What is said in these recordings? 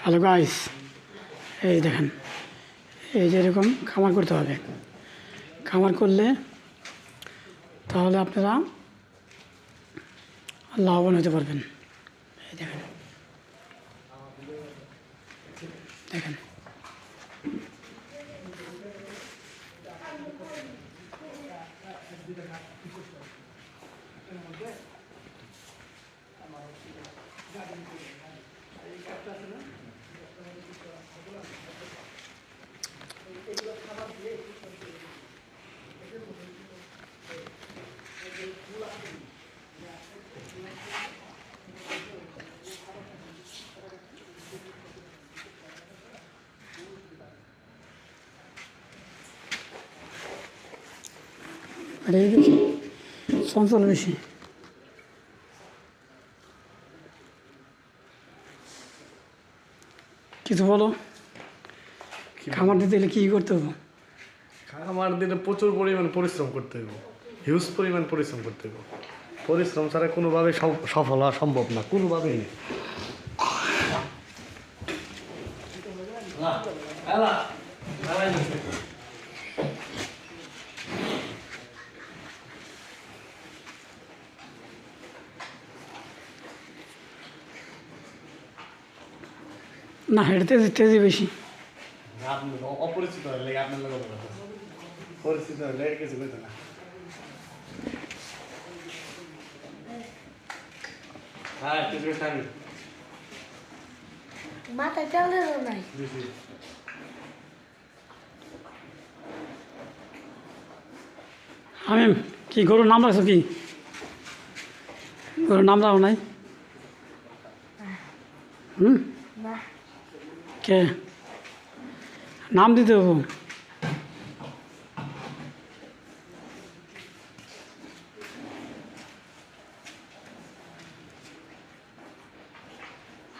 Hello guys, এই দেখেন, এই যে এরকম খামার করতে হবে। খামার করলে তাহলে আপনারা লাভবান হতে পারবেন। এই দেখেন দেখেন এটা বেশি চঞ্চল বেশি। কিছু বলো, খামার দিতে গেলে কী করতে হবে? খামার দিলে প্রচুর পরিমাণ পরিশ্রম করতে হবে, হিউজ পরিমাণ পরিশ্রম করতে হবে। পরিশ্রম ছাড়া কোনোভাবেই সফল হওয়া সম্ভব না, কোনোভাবেই নেই। না, হেঁটে তেজি তেজি বেশি। অপরিচিত হলে আপনার লোক পরিচিত হলে কিছু করতে না। হ্যাঁ, কিছু থাকবে মাথায় চালেরও নাই। আমি কি গরুর নাম রাখছো? কি গরুর নাম রাখো নাই? না, কে নাম দিতে হবো?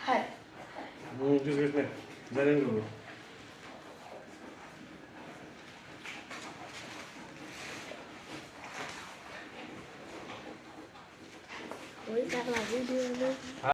হ্যাঁ, কিছু জানেন করবো। ওই টাকা ভিডিও